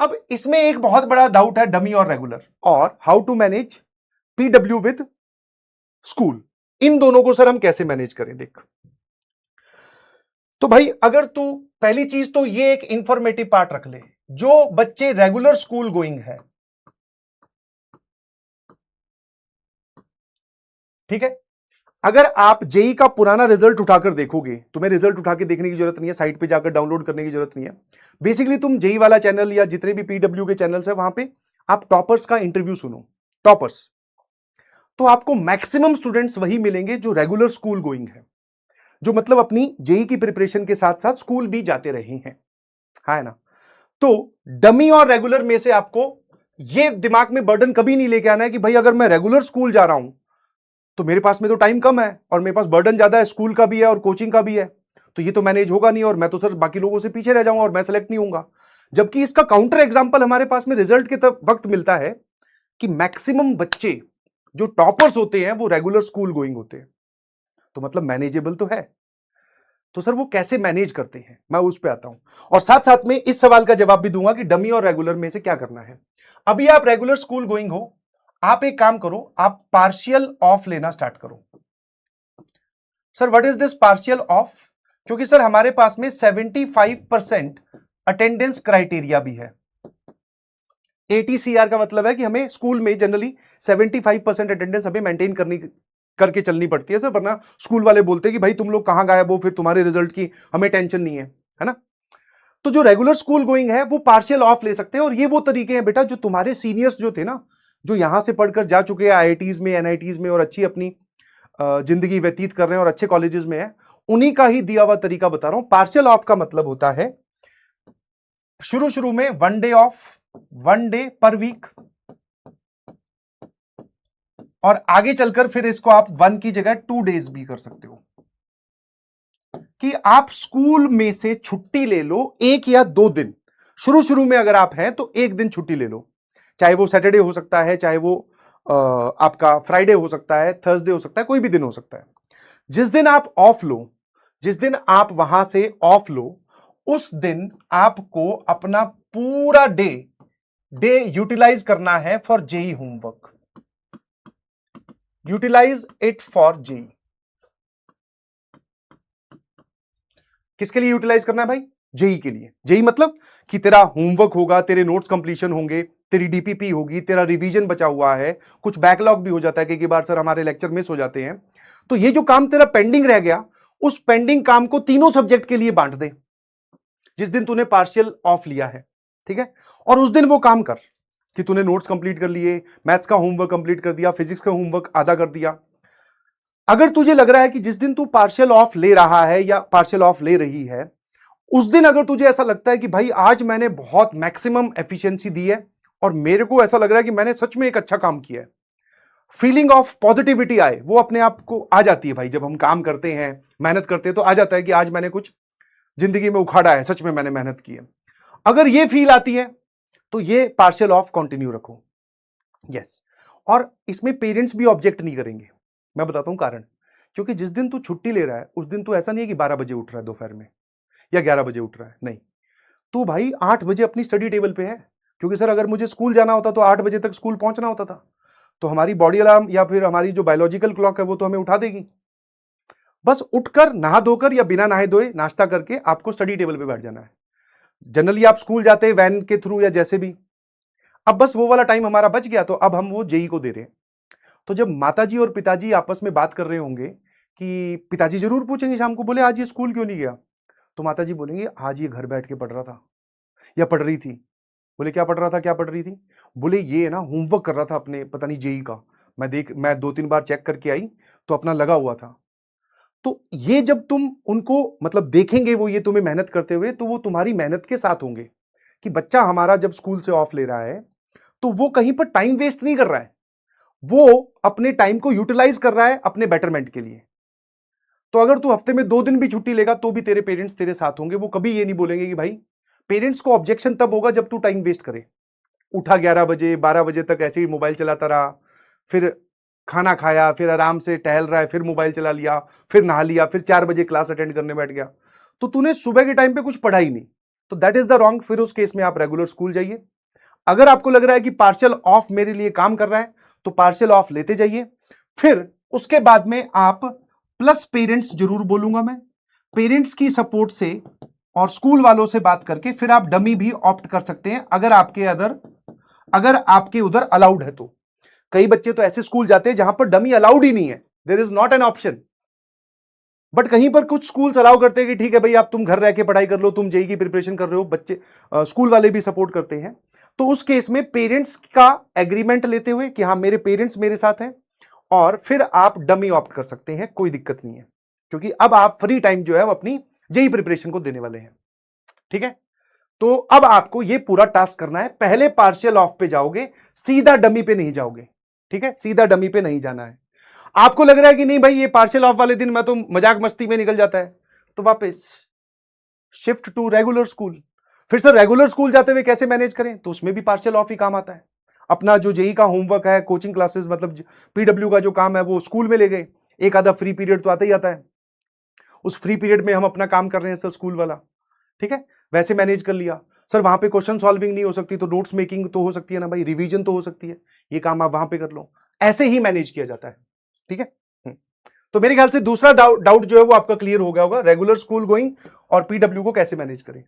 अब इसमें एक बहुत बड़ा डाउट है डमी और रेगुलर, और how to manage PW with school. इन दोनों को सर हम कैसे मैनेज करें? देख, तो भाई अगर तू पहली चीज तो ये एक इंफॉर्मेटिव पार्ट रख ले, जो बच्चे रेगुलर स्कूल गोइंग है, ठीक है, अगर आप जेई का पुराना रिजल्ट उठाकर देखोगे, तुम्हें रिजल्ट उठा के देखने की जरूरत नहीं है, साइट पे जाकर डाउनलोड करने की जरूरत नहीं है। बेसिकली तुम जेई वाला चैनल या जितने भी पीडब्ल्यू के चैनल्स है वहां पे आप टॉपर्स का इंटरव्यू सुनो, टॉपर्स, तो आपको मैक्सिमम स्टूडेंट्स वही मिलेंगे जो रेगुलर स्कूल गोइंग है, जो मतलब अपनी जेई की प्रिपरेशन के साथ साथ स्कूल भी जाते रहे हैं, है ना। तो डमी और रेगुलर में से आपको ये दिमाग में बर्डन कभी नहीं लेके आना है कि भाई अगर मैं रेगुलर स्कूल जा रहा हूं तो मेरे पास में तो टाइम कम है और मेरे पास बर्डन ज्यादा है, स्कूल का भी है और कोचिंग का भी है, तो ये तो मैनेज होगा नहीं और मैं तो सर बाकी लोगों से पीछे रह जाऊंगा और मैं सेलेक्ट नहीं होऊंगा। जबकि इसका काउंटर एग्जांपल हमारे पास में रिजल्ट के वक्त मिलता है कि मैक्सिमम बच्चे जो टॉपर्स होते हैं वो रेगुलर स्कूल गोइंग होते हैं, तो मतलब मैनेजेबल तो है। तो सर वो कैसे मैनेज करते हैं, मैं उस पर आता हूं, और साथ साथ में इस सवाल का जवाब भी दूंगा कि डमी और रेगुलर में से क्या करना है। अभी आप रेगुलर स्कूल गोइंग हो, आप एक काम करो, आप पार्शियल ऑफ लेना स्टार्ट करो। Sir what is this partial of? क्योंकि सर हमारे पास में 75% अटेंडेंस क्राइटेरिया भी है। एटीसीआर का मतलब है कि हमें स्कूल में जनरली 75% अटेंडेंस हमें मेंटेन करके चलनी पड़ती है सर, वरना स्कूल वाले बोलते हैं कि भाई तुम लोग कहां गायब हो, फिर तुम्हारे रिजल्ट की हमें टेंशन नहीं है ना। तो जो रेगुलर स्कूल गोइंग है वो पार्शियल ऑफ ले सकते हैं, और ये वो तरीके हैं बेटा जो तुम्हारे सीनियर्स जो थे ना, जो यहां से पढ़कर जा चुके हैं आईआईटीज में, एनआईटीज में, और अच्छी अपनी जिंदगी व्यतीत कर रहे हैं और अच्छे कॉलेजेस में है, उन्हीं का ही दिया हुआ तरीका बता रहा हूं। पार्शियल ऑफ का मतलब होता है शुरू शुरू में 1 day off, 1 day per week, और आगे चलकर फिर इसको आप 1 की जगह 2 डेज भी कर सकते हो, कि आप स्कूल में से छुट्टी ले लो 1 या 2 दिन। शुरू शुरू में अगर आप हैं तो 1 दिन छुट्टी ले लो, चाहे वो सैटरडे हो सकता है, चाहे वो आपका फ्राइडे हो सकता है, थर्सडे हो सकता है, कोई भी दिन हो सकता है। जिस दिन आप ऑफ लो, जिस दिन आप वहां से ऑफ लो, उस दिन आपको अपना पूरा डे यूटिलाइज करना है for JEE homework, utilize it for JEE. किसके लिए यूटिलाइज करना है भाई? जेई के लिए। जेई मतलब कि तेरा होमवर्क होगा, तेरे नोट्स कंप्लीशन होंगे, तेरी डीपीपी होगी, तेरा रिवीजन बचा हुआ है, कुछ बैकलॉग भी हो जाता है, कई बार सर हमारे लेक्चर मिस हो जाते हैं, तो ये जो काम तेरा पेंडिंग रह गया, उस पेंडिंग काम को तीनों सब्जेक्ट के लिए बांट दे जिस दिन तूने पार्शियल ऑफ लिया है, ठीक है। और उस दिन वो काम कर कि तूने नोट्स कंप्लीट कर लिए, मैथ्स का होमवर्क कंप्लीट कर दिया, फिजिक्स का होमवर्क आधा कर दिया। अगर तुझे लग रहा है कि जिस दिन तू पार्शियल ऑफ ले रहा है या पार्शियल ऑफ ले रही है, उस दिन अगर तुझे ऐसा लगता है कि भाई आज मैंने बहुत मैक्सिमम एफिशिएंसी दी है और मेरे को ऐसा लग रहा है कि मैंने सच में एक अच्छा काम किया है, फीलिंग ऑफ पॉजिटिविटी आए, वो अपने आप को आ जाती है भाई। जब हम काम करते हैं, मेहनत करते हैं, तो आ जाता है कि आज मैंने कुछ जिंदगी में उखाड़ा है, सच में मैंने मेहनत की है। अगर ये फील आती है तो ये पार्शियल ऑफ कंटिन्यू रखो। यस, और इसमें पेरेंट्स भी ऑब्जेक्ट नहीं करेंगे। मैं बताता हूं कारण, क्योंकि जिस दिन तू छुट्टी ले रहा है उस दिन तू ऐसा नहीं है कि 12 बजे उठ रहा है दोपहर में या 11 बजे उठ रहा है, नहीं, तू भाई 8 बजे अपनी स्टडी टेबल पे है। क्योंकि सर अगर मुझे स्कूल जाना होता तो 8 बजे तक स्कूल पहुंचना होता था, तो हमारी बॉडी अलार्म या फिर हमारी जो बायोलॉजिकल क्लॉक है वो तो हमें उठा देगी। बस उठकर नहा धोकर या बिना नहाए धोए नाश्ता करके आपको स्टडी टेबल पे बैठ जाना है। जनरली आप स्कूल जाते हैं वैन के थ्रू या जैसे भी। अब बस वो वाला टाइम हमारा बच गया, तो अब हम वो जेई को दे रहे हैं। तो जब माताजी और पिताजी आपस में बात कर रहे होंगे, कि पिताजी जरूर पूछेंगे शाम को, बोले आज ये स्कूल क्यों नहीं गया, तो माताजी बोलेंगे आज ये घर बैठ के पढ़ रहा था या पढ़ रही थी। बोले क्या पढ़ रहा था, क्या पढ़ रही थी? बोले ये ना होमवर्क कर रहा था अपने पता नहीं जेई का, मैं 2-3 बार चेक करके आई तो अपना लगा हुआ था। तो ये जब तुम उनको मतलब देखेंगे वो ये तुम्हें मेहनत करते हुए, तो वो तुम्हारी मेहनत के साथ होंगे कि बच्चा हमारा जब स्कूल से ऑफ ले रहा है तो वो कहीं पर टाइम वेस्ट नहीं कर रहा है, वो अपने टाइम को यूटिलाइज कर रहा है अपने बेटरमेंट के लिए। तो अगर तू हफ्ते में 2 दिन भी छुट्टी लेगा तो भी तेरे पेरेंट्स तेरे साथ होंगे, वो कभी ये नहीं बोलेंगे कि भाई, पेरेंट्स को ऑब्जेक्शन तब होगा जब तू टाइम वेस्ट करे, उठा 11 बजे 12 बजे तक ऐसे ही मोबाइल चलाता रहा, फिर खाना खाया, फिर आराम से टहल रहा है, फिर मोबाइल चला लिया, फिर नहा लिया, फिर 4 बजे क्लास अटेंड करने बैठ गया, तो तूने सुबह के टाइम पे कुछ पढ़ा ही नहीं, तो दैट इज द रॉन्ग। फिर उस केस में आप रेगुलर स्कूल जाइए, अगर आपको लग रहा है कि पार्शियल ऑफ मेरे लिए काम कर रहा है तो पार्शियल ऑफ लेते जाइए। फिर उसके बाद में आप प्लस पेरेंट्स जरूर बोलूंगा मैं, पेरेंट्स की सपोर्ट से और स्कूल वालों से बात करके फिर आप डमी भी ऑप्ट कर सकते हैं अगर आपके उधर अलाउड है तो। कई बच्चे तो ऐसे स्कूल जाते हैं जहां पर डमी अलाउड ही नहीं है, there is not an option. But कहीं पर कुछ स्कूल्स अलाउ करते हैं कि ठीक है भाई आप तुम घर रह के पढ़ाई कर लो, तुम जेई की प्रिपरेशन कर रहे हो, बच्चे स्कूल वाले भी सपोर्ट करते हैं। तो उस केस में पेरेंट्स का एग्रीमेंट लेते हुए कि हाँ मेरे पेरेंट्स मेरे साथ हैं, और फिर आप डमी ऑप्ट कर सकते हैं, कोई दिक्कत नहीं है, क्योंकि अब आप फ्री टाइम जो है वो अपनी जेई प्रिपरेशन को देने वाले हैं। ठीक है, तो अब आपको ये पूरा टास्क करना है। पहले पार्शियल ऑफ पे जाओगे, सीधा डमी पे नहीं जाओगे। ठीक है, सीधा डमी पे नहीं जाना है। आपको लग रहा है कि नहीं भाई ये पार्शियल ऑफ वाले दिन मैं तो मजाक मस्ती में निकल जाता है, तो वापस शिफ्ट टू रेगुलर स्कूल। फिर सर रेगुलर स्कूल जाते हुए कैसे मैनेज करें, तो उसमें भी पार्शियल ऑफ ही काम आता है। अपना जो जेई का होमवर्क है, कोचिंग क्लासेस मतलब पीडब्ल्यू का जो काम है वो स्कूल में ले गए, एक आधा फ्री पीरियड तो आता ही आता है, उस फ्री पीरियड में हम अपना काम कर रहे हैं सर स्कूल वाला। ठीक है, वैसे मैनेज कर लिया। सर वहां पे क्वेश्चन सॉल्विंग नहीं हो सकती तो नोट्स मेकिंग तो हो सकती है ना भाई, रिवीजन तो हो सकती है, ये काम आप वहां पे कर लो। ऐसे ही मैनेज किया जाता है। ठीक है, तो मेरे ख्याल से दूसरा डाउट जो है वो आपका क्लियर हो गया होगा, रेगुलर स्कूल गोइंग और पीडब्ल्यू को कैसे मैनेज करें।